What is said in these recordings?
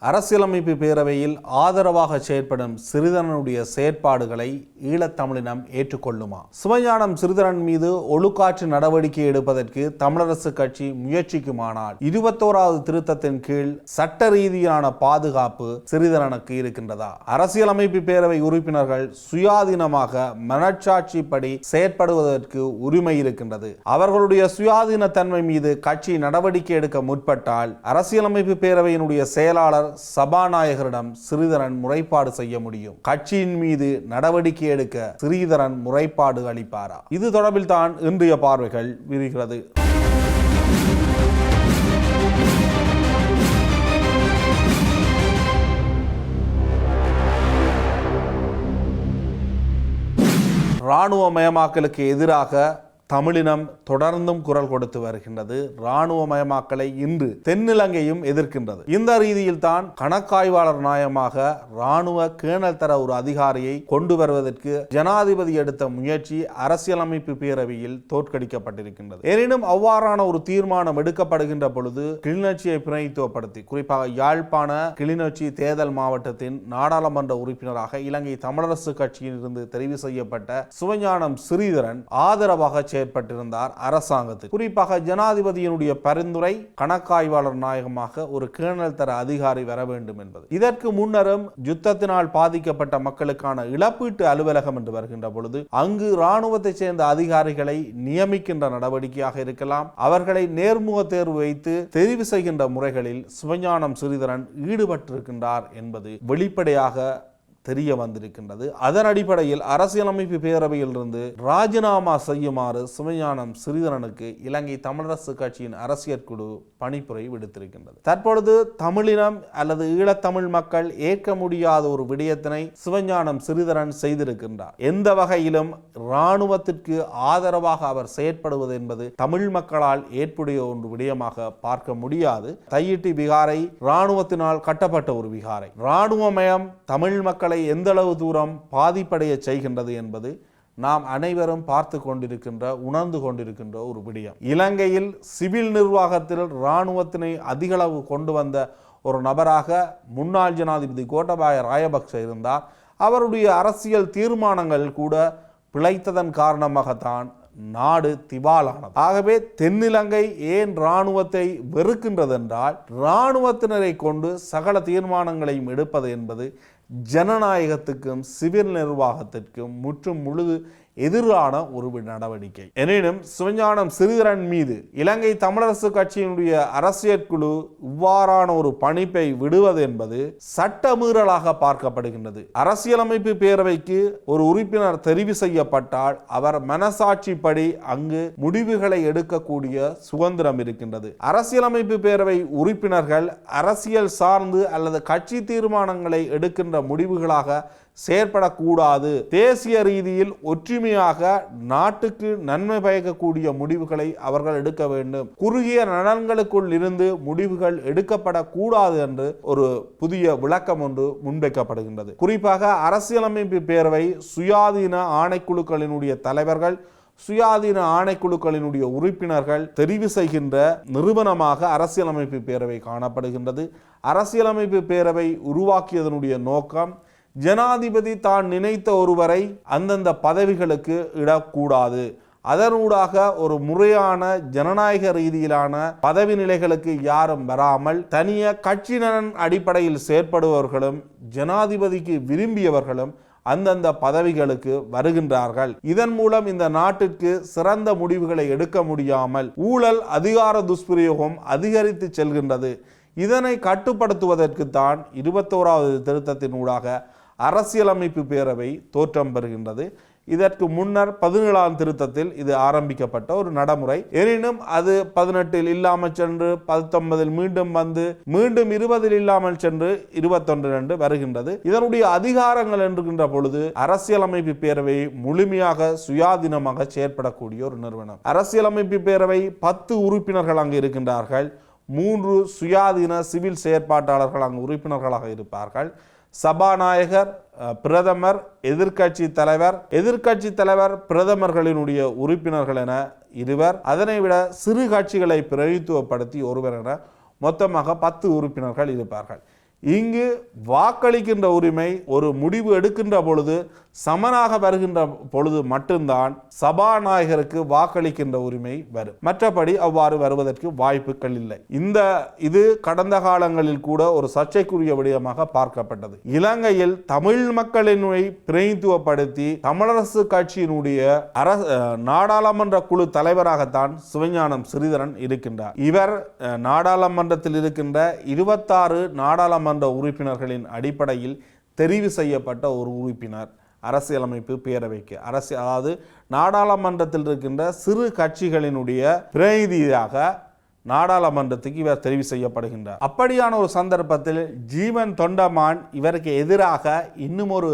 அரசியலமைப்பு பேரவையில் ஆதரவாக செயற்படும் சிறிதரனுடைய செயற்பாடுகளை ஈழத்தமிழினம் ஏற்றுக்கொள்ளுமா? சிவஞானம் சிறிதரன் மீது ஒழுக்காற்று நடவடிக்கை எடுப்பதற்கு தமிழரசு கட்சி முயற்சிக்குமானால் 21வது திருத்தத்தின் கீழ் சட்ட ரீதியான பாதுகாப்பு சிறிதரனுக்கு இருக்கின்றதா? அரசியலமைப்பு பேரவை உறுப்பினர்கள் சுயாதீனமாக மனச்சாட்சிப்படி செயற்படுவதற்கு உரிமை இருக்கின்றது. அவர்களுடைய சுயாதீன தன்மை மீது கட்சி நடவடிக்கை எடுக்க முற்பட்டால் அரசியலமைப்பு பேரவையினுடைய செயலாளர் சபாநாயகரிடம் சிறிதரன் முறைப்பாடு செய்ய முடியும். கட்சியின் மீது நடவடிக்கை எடுக்க சிறிதரன் முறைப்பாடு அளிப்பாரா? இது தொடர்பில் தான் இன்றைய பார்வைகள் விரிகிறது. இராணுவமயமாக்கலுக்கு எதிராக தமிழினம் தொடர்ந்தும் குரல் கொடுத்து வருகின்றது. இராணுவமயமாக்கலை இன்று தென்னிலங்கையும் எதிர்க்கின்றது. இந்த ரீதியில் தான் கணக்காய்வாளர் நாயமாக இராணுவ கேணல் தர ஒரு அதிகாரியை கொண்டு வருவதற்கு ஜனாதிபதி எடுத்த முயற்சி அரசியலமைப்பு பேரவையில் தோற்கடிக்கப்பட்டிருக்கின்றது. எனினும் அவ்வாறான ஒரு தீர்மானம் எடுக்கப்படுகின்ற பொழுது கிளிநொச்சியை பிரதிநிதித்துவப்படுத்தி, குறிப்பாக யாழ்ப்பாண கிளிநொச்சி தேர்தல் மாவட்டத்தின் நாடாளுமன்ற உறுப்பினராக இலங்கை தமிழரசு கட்சியில் இருந்து தெரிவு செய்யப்பட்ட சிவஞானம் சிறிதரன் ஆதரவாக செயற்பட்டிருந்தார் அரசாங்கத்துக்கு. குறிப்பாக ஜனாதிபதியினுடைய பரிந்துரை கணக்காய்வாளர் நாயகமாக ஒரு கேணல் தர அதிகாரி வர வேண்டும் என்பது. இதற்கு முன்னரும் யுத்தத்தினால் பாதிக்கப்பட்ட மக்களுக்கான இழப்பீட்டு அலுவலகம் என்று வருகின்ற பொழுது அங்கு இராணுவத்தை சேர்ந்த அதிகாரிகளை நியமிக்கின்ற நடவடிக்கையாக இருக்கலாம், அவர்களை நேர்முக தேர்வு வைத்து தெரிவு செய்கின்ற முறைகளில் சிவஞானம் சிறிதரன் ஈடுபட்டிருக்கின்றார் என்பது வெளிப்படையாக தெரிய வந்திருக்கின்றது. அதன் அடிப்படையில் அரசியலமைப்பு பேரவையில் இருந்து ராஜினாமா செய்யுமாறு சிவஞானம் சிறிதரனுக்கு இலங்கை தமிழரசு கட்சியின் அரசியல் குழு பணிப்புரை விடுத்திருக்கின்றது. தற்பொழுது தமிழினம் அல்லது ஈழத்தமிழ் மக்கள் ஏற்க முடியாத ஒரு விடயத்தினை சிவஞானம் சிறிதரன் செய்திருக்கின்றார். எந்த வகையிலும் இராணுவத்திற்கு ஆதரவாக அவர் செயற்படுவது என்பது தமிழ் மக்களால் ஏற்புடைய ஒரு விடயமாக பார்க்க முடியாது. தையிட்டி விகாரை இராணுவத்தினால் கட்டப்பட்ட ஒரு விகாரை. இராணுவமயம் தமிழ் மக்களை எந்த அளவு தூரம் பாதிப்படைய செய்கின்றது என்பது நாம் அனைவரும் பார்த்து கொண்டிருக்கின்ற, உணர்ந்து கொண்டிருக்கின்ற ஒரு விடயம். இலங்கையில் சிவில் நிர்வாகத்தில் இராணுவத்தினை அதிகளவு கொண்டு வந்த ஒரு நபராக முன்னாள் ஜனாதிபதி கோட்டாபய ராஜபக்ஷ இருந்தார். அவருடைய அரசியல் தீர்மானங்கள் கூட பிழைத்ததன் காரணமாகத்தான் நாடு திவாலானது. ஆகவே தென்னிலங்கை ஏன் இராணுவத்தை வெறுக்கின்றது என்றால், இராணுவத்தினரை கொண்டு சகல தீர்மானங்களையும் எடுப்பது என்பது ஜனநாயகத்துக்கும் சிவில் நிர்வாகத்திற்கும் முற்றும் முழுது எதிரான ஒரு நடவடிக்கை. எனினும் சிவஞானம் சிறிதரன் மீது இலங்கை தமிழரசு கட்சியினுடைய அரசியல் குழு இவ்வாறான ஒரு பணிப்பை விடுவது என்பது சட்டமீறலாக பார்க்கப்படுகின்றது. அரசியலமைப்பு பேரவைக்கு ஒரு உறுப்பினர் தெரிவு செய்யப்பட்டால் அவர் மனசாட்சிப்படி அங்கு முடிவுகளை எடுக்கக்கூடிய சுதந்திரம் இருக்கின்றது. அரசியலமைப்பு பேரவை உறுப்பினர்கள் அரசியல் சார்ந்து அல்லது கட்சி தீர்மானங்களை எடுக்கின்ற முடிவுகளாக செயற்படக்கூடாது. தேசிய ரீதியில் ஒற்றுமையாக நாட்டுக்கு நன்மை பயக்கக்கூடிய முடிவுகளை அவர்கள் எடுக்க வேண்டும். குறுகிய நலன்களுக்குள் இருந்து முடிவுகள் எடுக்கப்படக்கூடாது என்று ஒரு புதிய விளக்கம் ஒன்று முன்வைக்கப்படுகின்றது. குறிப்பாக அரசியலமைப்பு பேரவை சுயாதீன ஆணைக்குழுக்களினுடைய தலைவர்கள், சுயாதீன ஆணைக்குழுக்களினுடைய உறுப்பினர்கள் தெரிவு செய்கின்ற நிறுவனமாக அரசியலமைப்பு பேரவை காணப்படுகின்றது. அரசியலமைப்பு பேரவை உருவாக்கியதனுடைய நோக்கம், ஜனாதிபதி தான் நினைத்த ஒருவரை அந்தந்த பதவிகளுக்கு இடக்கூடாது, அதனூடாக ஒரு முறையான ஜனநாயக ரீதியிலான பதவி நிலைகளுக்கு யாரும் வராமல் தனிய கட்சி நலன் அடிப்படையில் செயற்படுபவர்களும் ஜனாதிபதிக்கு விரும்பியவர்களும் அந்தந்த பதவிகளுக்கு வருகின்றார்கள். இதன் மூலம் இந்த நாட்டிற்கு சிறந்த முடிவுகளை எடுக்க முடியாமல் ஊழல், அதிகார துஷ்பிரயோகம் அதிகரித்து செல்கின்றது. இதனை கட்டுப்படுத்துவதற்கு தான் 21வது திருத்தத்தினூடாக அரசியலமைப்பு பேரவை தோற்றம் பெறுகின்றது. இதற்கு முன்னர் 17ஆம் திருத்தத்தில் இது ஆரம்பிக்கப்பட்ட ஒரு நடைமுறை. எனினும் அது 18இல் இல்லாமல் சென்று 19இல் மீண்டும் வந்து மீண்டும் 20இல் இல்லாமல் சென்று 21 வருகின்றது. இதனுடைய அதிகாரங்கள் என்கின்ற பொழுது அரசியலமைப்பு பேரவை முழுமையாக சுயாதீனமாக செயற்படக்கூடிய ஒரு நிறுவனம். அரசியலமைப்பு பேரவை 10 உறுப்பினர்கள் அங்கு இருக்கின்றார்கள். 3 சுயாதீன சிவில் செயற்பாட்டாளர்கள் அங்கு உறுப்பினர்களாக இருப்பார்கள். சபாநாயகர், பிரதமர், எதிர்க்கட்சி தலைவர், பிரதமர்களினுடைய உறுப்பினர்கள் என 2, அதனை விட சிறு கட்சிகளை பிரதித்துவப்படுத்தி ஒருவர் என மொத்தமாக 10 உறுப்பினர்கள் இருப்பார்கள். இங்கு வாக்களிக்கின்ற உரிமை ஒரு முடிவு எடுக்கின்ற பொழுது சமனாக வருகின்ற பொழுது மட்டும்தான் சபாநாயகருக்கு வாக்களிக்கின்ற உரிமை வரும். மற்றபடி அவ்வாறு வருவதற்கு வாய்ப்புகள் இல்லை. இது கடந்த காலங்களில் கூட ஒரு சர்ச்சைக்குரிய விடயமாக பார்க்கப்பட்டது. இலங்கையில் தமிழ் மக்களினை பிரதிநிதித்துவப்படுத்தி தமிழரசு கட்சியினுடைய நாடாளுமன்ற குழு தலைவராகத்தான் சிவஞானம் ஸ்ரீதரன் இருக்கின்றார். இவர் நாடாளுமன்றத்தில் இருக்கின்ற 26 நாடாளுமன்ற உறுப்பினர்களின் அடிப்படையில் தெரிவு செய்யப்பட்ட ஒரு உறுப்பினர் அரசியலமைப்பு பேரவைக்கு. அதாவது நாடாளுமன்றத்தில் இருக்கின்ற சிறு கட்சிகளினுடைய பிரதிநிதியாக நாடாளுமன்றத்துக்கு இவர் தெரிவு செய்யப்படுகின்றார். அப்படியான ஒரு சந்தர்ப்பத்தில் ஜீவன் தொண்டமான் இவருக்கு எதிராக இன்னும் ஒரு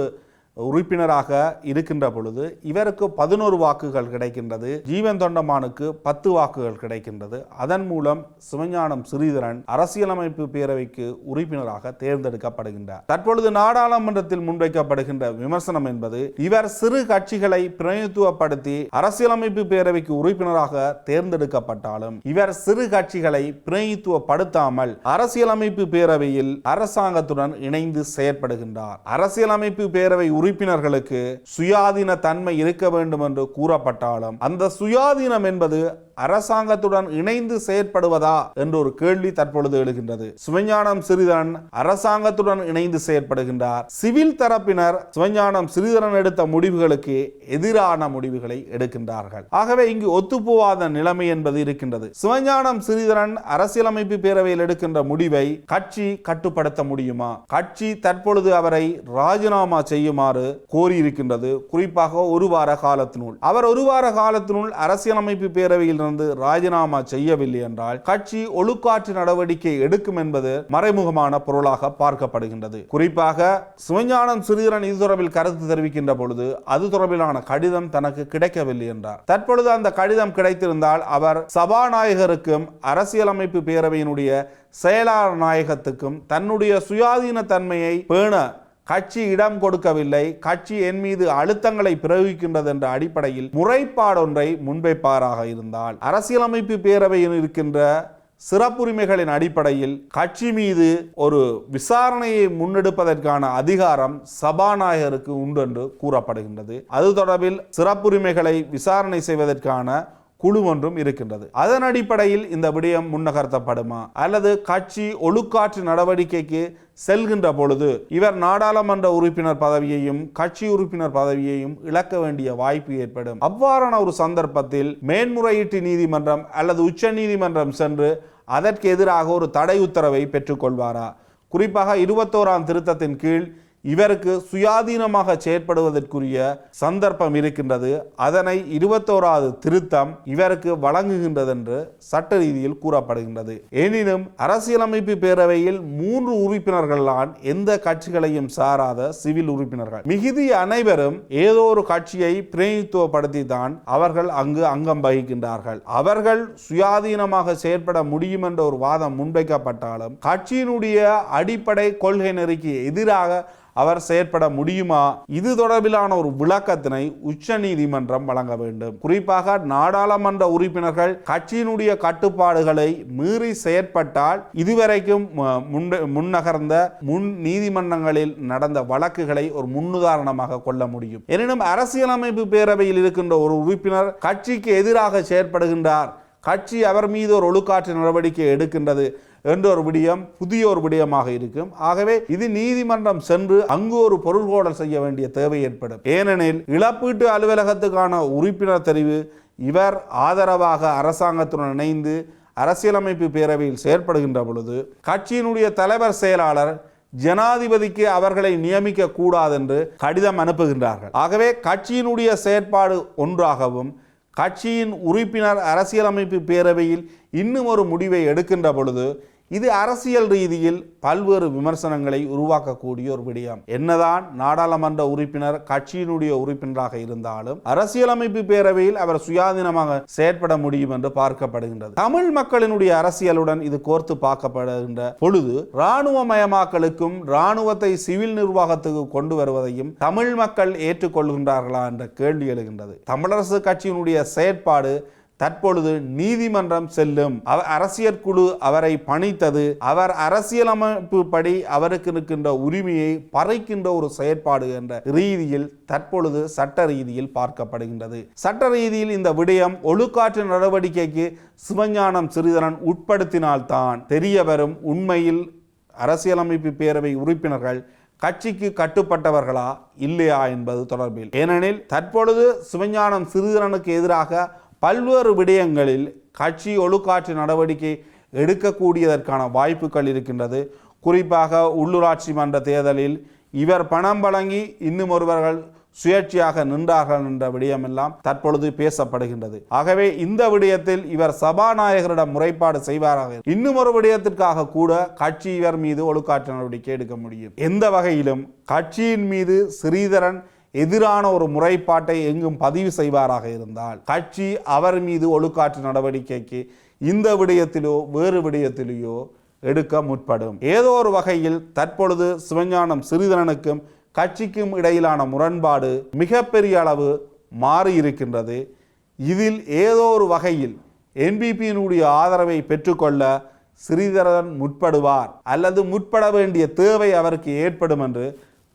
உறுப்பினராக இருக்கின்ற பொழுது இவருக்கு 11 வாக்குகள் கிடைக்கின்றது, ஜீவன் தொண்டமானுக்கு 10 வாக்குகள் கிடைக்கின்றது. அதன் மூலம் சிவஞானம் ஸ்ரீதரன் அரசியலமைப்பு பேரவைக்கு உறுப்பினராக தேர்ந்தெடுக்கப்படுகின்றார். தற்பொழுது நாடாளுமன்றத்தில் முன்வைக்கப்படுகின்ற விமர்சனம் என்பது இவர் சிறு கட்சிகளை பிரதிநிதித்துவப்படுத்தி அரசியலமைப்பு பேரவைக்கு உறுப்பினராக தேர்ந்தெடுக்கப்பட்டாலும் இவர் சிறு கட்சிகளை பிரதிநிதித்துவப்படுத்தாமல் அரசியலமைப்பு பேரவையில் அரசாங்கத்துடன் இணைந்து செயற்படுகின்றார். அரசியலமைப்பு பேரவை உறுப்பினர்களுக்கு சுயாதீன தன்மை இருக்க வேண்டும் என்று கூறப்பட்டாலும் அந்த சுயாதீனம் என்பது அரசாங்கத்துடன் இணைந்து செயற்படுவதா என்ற ஒரு கேள்வி தற்பொழுது எழுகின்றது. சிவஞானம் ஸ்ரீதரன் அரசாங்கத்துடன் இணைந்து செயற்படுகின்றார். சிவில் தரப்பினர் சிவஞானம் ஸ்ரீதரன் எடுத்த முடிவுகளுக்கு எதிரான முடிவுகளை எடுக்கின்றார்கள். ஆகவே இங்கு ஒத்துப்போவாத நிலைமை என்பது இருக்கின்றது. சிவஞானம் ஸ்ரீதரன் அரசியலமைப்பு பேரவையில் எடுக்கின்ற முடிவை கட்சி கட்டுப்படுத்த முடியுமா? கட்சி தற்பொழுது அவரை ராஜினாமா செய்யுமாறு கோரியிருக்கின்றது. குறிப்பாக ஒரு வார காலத்தினுள் அவர் ஒரு வார காலத்தினுள் அரசியலமைப்பு பேரவையில் ராஜினாமா செய்யவில்லை என்றால் கட்சி ஒழுக்காற்று நடவடிக்கை எடுக்கும் என்பது மறைமுகமான பொருளாக பார்க்கப்படுகின்றது. குறிப்பாக சிவஞானம் ஸ்ரீதரன் இது தொடர்பில் கருத்து தெரிவிக்கின்ற பொழுது அது தொடர்பிலான கடிதம் தனக்கு கிடைக்கவில்லை என்றார். தற்பொழுது அந்த கடிதம் கிடைத்திருந்தால் அவர் சபாநாயகருக்கும் அரசியலமைப்பு பேரவையினுடைய செயலாளர் நாயகத்துக்கும் தன்னுடைய சுயாதீன தன்மையை பேண கட்சி இடம் கொடுக்கவில்லை, கட்சி என் மீது அழுத்தங்களை பிரயோகிக்கின்றது என்ற அடிப்படையில் முறைப்பாடொன்றை முன்வைப்பாராக இருந்தால் அரசியலமைப்பு பேரவையில் இருக்கின்ற சிறப்புரிமைகளின் அடிப்படையில் கட்சி மீது ஒரு விசாரணையை முன்னெடுப்பதற்கான அதிகாரம் சபாநாயகருக்கு உண்டு என்று கூறப்படுகின்றது. அது தொடர்பில் சிறப்புரிமைகளை விசாரணை செய்வதற்கான குழு ஒன்றும் இருக்கின்றது. அதன் அடிப்படையில் இந்த விடயம் முன்னகர்த்தப்படுமா அல்லது கட்சி ஒழுக்காற்று நடவடிக்கைக்கு செல்கின்ற பொழுது இவர் நாடாளுமன்ற உறுப்பினர் பதவியையும் கட்சி உறுப்பினர் பதவியையும் இழக்க வேண்டிய வாய்ப்பு ஏற்படும். அவ்வாறான ஒரு சந்தர்ப்பத்தில் மேன்முறையீட்டு நீதிமன்றம் அல்லது உச்ச நீதிமன்றம் சென்று அதற்கு எதிராக ஒரு தடை உத்தரவை பெற்றுக்கொள்வாரா? குறிப்பாக 21ஆம் திருத்தத்தின் கீழ் இவருக்கு சுயாதீனமாக செயற்படுவதற்குரிய சந்தர்ப்பம் இருக்கின்றது. அதனை 21வது திருத்தம் இவருக்கு வழங்குகின்றது என்று சட்ட ரீதியில் கூறப்படுகின்றது. எனினும் அரசியலமைப்பு பேரவையில் 3 உறுப்பினர்கள்தான் எந்த கட்சிகளையும் சாராத சிவில் உறுப்பினர்கள். மிகுதி அனைவரும் ஏதோ ஒரு கட்சியை பிரதிநிதித்துவப்படுத்தி தான் அவர்கள் அங்கு அங்கம் வகிக்கின்றார்கள். அவர்கள் சுயாதீனமாக செயற்பட முடியும் என்ற ஒரு வாதம் முன்வைக்கப்பட்டாலும் கட்சியினுடைய அடிப்படை கொள்கை நெறிக்கு எதிராக அவர் செயற்பட முடியுமா? இது தொடர்பிலான ஒரு விளக்கத்தினை உச்ச நீதிமன்றம் வழங்க வேண்டும். குறிப்பாக நாடாளுமன்ற உறுப்பினர்கள் கட்சியினுடைய கட்டுப்பாடுகளை மீறி செயற்பட்டால் இதுவரைக்கும் முன்னகர்ந்த முன் நீதிமன்றங்களில் நடந்த வழக்குகளை ஒரு முன்னுதாரணமாக கொள்ள முடியும். எனினும் அரசியலமைப்பு பேரவையில் இருக்கின்ற ஒரு உறுப்பினர் கட்சிக்கு எதிராக செயற்படுகின்றார், கட்சி அவர் மீது ஒரு ஒழுக்காற்று நடவடிக்கை எடுக்கின்றது என்ற ஒரு விடயம் புதிய ஒரு விடயமாக இருக்கும். ஆகவே இது நீதிமன்றம் சென்று அங்கு ஒரு பொருள்கோடல் செய்ய வேண்டிய தேவை ஏற்படும். ஏனெனில் இழப்பீட்டு அலுவலகத்துக்கான உறுப்பினர் தெரிவு இவர் ஆதரவாக அரசாங்கத்துடன் இணைந்து அரசியலமைப்பு பேரவையில் செயற்படுகின்ற பொழுது கட்சியினுடைய தலைவர் செயலாளர் ஜனாதிபதிக்கு அவர்களை நியமிக்க கூடாது என்று கடிதம் அனுப்புகின்றார்கள். ஆகவே கட்சியினுடைய செயற்பாடு ஒன்றாகவும் கட்சியின் உறுப்பினர் அரசியலமைப்பு பேரவையில் இன்னும் ஒரு முடிவை எடுக்கின்ற பொழுது இது அரசியல் ரீதியில் பல்வேறு விமர்சனங்களை உருவாக்கக்கூடிய ஒரு விடயம். என்னதான் நாடாளுமன்ற உறுப்பினர் கட்சியினுடைய உறுப்பினராக இருந்தாலும் அரசியலமைப்பு பேரவையில் அவர் சுயாதீனமாக செயற்பட முடியும் என்று பார்க்கப்படுகின்றது. தமிழ் மக்களினுடைய அரசியலுடன் இது கோர்த்து பார்க்கப்படுகின்ற பொழுது இராணுவமயமாக்கலுக்கும் இராணுவத்தை சிவில் நிர்வாகத்துக்கு கொண்டு வருவதையும் தமிழ் மக்கள் ஏற்றுக்கொள்கின்றார்களா என்ற கேள்வி எழுகின்றது. தமிழரசு கட்சியினுடைய செயற்பாடு தற்பொழுது நீதிமன்றம் செல்லும். அரசியல் குழு அவரை பணித்தது. அவர் அரசியலமைப்பு படி அவருக்கு இருக்கின்ற உரிமையை பறிக்கின்ற ஒரு செயற்பாடு என்ற ரீதியில் தற்பொழுது சட்ட ரீதியில் பார்க்கப்படுகின்றது. சட்ட ரீதியில் இந்த விடயம் ஒழுக்காற்று நடவடிக்கைக்கு சிவஞானம் சிறிதரன் உட்படுத்தினால்தான் தெரிய வரும் உண்மையில் அரசியலமைப்பு பேரவை உறுப்பினர்கள் கட்சிக்கு கட்டுப்பட்டவர்களா இல்லையா என்பது தொடர்பில். ஏனெனில் தற்பொழுது சிவஞானம் சிறிதரனுக்கு எதிராக பல்வேறு விடயங்களில் கட்சி ஒழுக்காற்று நடவடிக்கை எடுக்கக்கூடியதற்கான வாய்ப்புகள் இருக்கின்றது. குறிப்பாக உள்ளூராட்சி மன்ற தேர்தலில் இவர் பணம் வழங்கி இன்னும் ஒருவர்கள் சுயேட்சையாக நின்றார்கள் என்ற விடயமெல்லாம் தற்பொழுது பேசப்படுகின்றது. ஆகவே இந்த விடயத்தில் இவர் சபாநாயகரிடம் முறைப்பாடு செய்வாராக. இன்னும் ஒரு விடயத்திற்காக கூட கட்சி இவர் மீது ஒழுக்காற்று நடவடிக்கை எடுக்க முடியும். எந்த வகையிலும் கட்சியின் மீது ஸ்ரீதரன் எதிரான ஒரு முறைப்பாட்டை எங்கும் பதிவு செய்வாராக இருந்தால் கட்சி அவர் மீது ஒழுக்காற்று நடவடிக்கைக்கு இந்த விடயத்திலோ வேறு விடயத்திலேயோ எடுக்க முற்படும். ஏதோ ஒரு வகையில் தற்பொழுது சிவஞானம் சிறிதரனுக்கும் கட்சிக்கும் இடையிலான முரண்பாடு மிகப்பெரிய அளவு மாறி இருக்கின்றது. இதில் ஏதோ ஒரு வகையில் என்பிபியினுடைய ஆதரவை பெற்றுக்கொள்ள சிறிதரன் முற்படுவார் அல்லது முற்பட வேண்டிய தேவை அவருக்கு ஏற்படும் என்று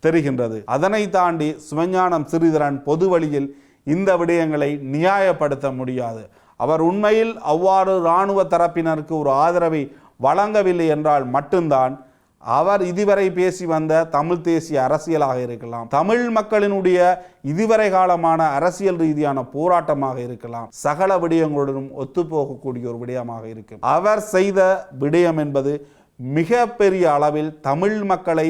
தெரிகின்றது. அதனை தாண்டி சிவஞானம் சிறிதரன் பொது வழியில் இந்த விடயங்களை நியாயப்படுத்த முடியாது. அவர் உண்மையில் அவ்வாறு இராணுவ தரப்பினருக்கு ஒரு ஆதரவை வழங்கவில்லை என்றால் மட்டும்தான் அவர் இதுவரை பேசி வந்த தமிழ் தேசிய அரசியலாக இருக்கலாம், தமிழ் மக்களினுடைய இதுவரை காலமான அரசியல் ரீதியான போராட்டமாக இருக்கலாம், சகல விடயங்களுடனும் ஒத்துப்போகக்கூடிய ஒரு விடயமாக இருக்கும். அவர் செய்த விடயம் என்பது மிக பெரிய அளவில் தமிழ் மக்களை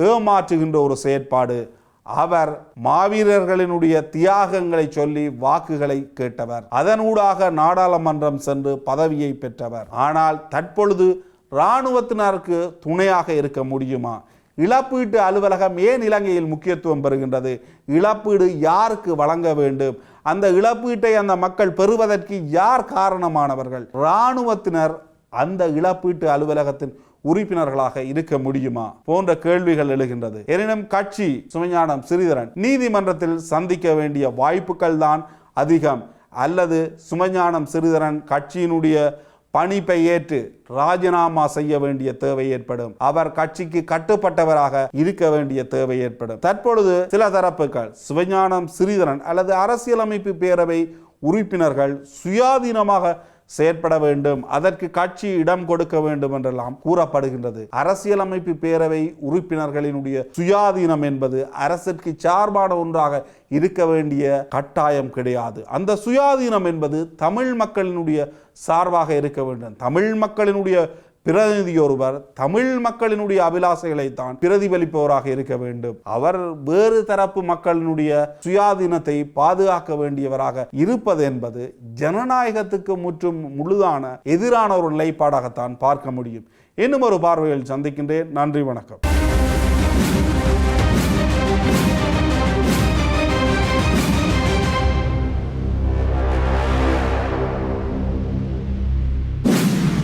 ஏமாற்றுகின்ற ஒரு செயற்பாடு. அவர் மாவீரர்களினுடைய தியாகங்களை சொல்லி வாக்குகளை கேட்டவர், அதனூடாக நாடாளுமன்றம் சென்று பதவியை பெற்றவர். ஆனால் தற்பொழுது இராணுவத்தினருக்கு துணையாக இருக்க முடியுமா? இழப்பீட்டு அலுவலகம் ஏன் இலங்கையில் முக்கியத்துவம் பெறுகின்றது? இழப்பீடு யாருக்கு வழங்க வேண்டும்? அந்த இழப்பீட்டை அந்த மக்கள் பெறுவதற்கு யார் காரணமானவர்கள்? இராணுவத்தினர் அந்த இழப்பீட்டு அலுவலகத்தின் உறுப்பினர்களாக இருக்க முடியுமா போன்ற கேள்விகள் எழுகின்றது. எனினும் கட்சி சிவஞானம் சிறிதரன் நீதிமன்றத்தில் சந்திக்க வேண்டிய வாய்ப்புகள் தான் அதிகம். அல்லது சிவஞானம் சிறிதரன் கட்சியினுடைய பணிப்பை ஏற்று ராஜினாமா செய்ய வேண்டிய தேவை ஏற்படும். அவர் கட்சிக்கு கட்டுப்பட்டவராக இருக்க வேண்டிய தேவை ஏற்படும். தற்பொழுது சில தரப்புகள் சிவஞானம் சிறிதரன் அல்லது அரசியலமைப்பு பேரவை உறுப்பினர்கள் சுயாதீனமாக செயற்பட வேண்டும், அதற்கு கட்சி இடம் கொடுக்க வேண்டும் என்றெல்லாம் கூறப்படுகின்றது. அரசியலமைப்பு பேரவை உறுப்பினர்களினுடைய சுயாதீனம் என்பது அரசிற்கு சார்பான ஒன்றாக இருக்க வேண்டிய கட்டாயம் கிடையாது. அந்த சுயாதீனம் என்பது தமிழ் மக்களினுடைய சார்பாக இருக்க வேண்டும். தமிழ் மக்களினுடைய பிரதிநிதி ஒருவர் தமிழ் மக்களினுடைய அபிலாசைகளை தான் பிரதிபலிப்பவராக இருக்க வேண்டும். அவர் வேறு தரப்பு மக்களினுடைய சுயாதீனத்தை பாதுகாக்க வேண்டியவராக இருப்பது என்பது ஜனநாயகத்துக்கு முற்றும் முழுதான எதிரான ஒரு நிலைப்பாடாகத்தான் பார்க்க முடியும். இன்னும் ஒரு பார்வையில் சந்திக்கின்றேன். நன்றி, வணக்கம்.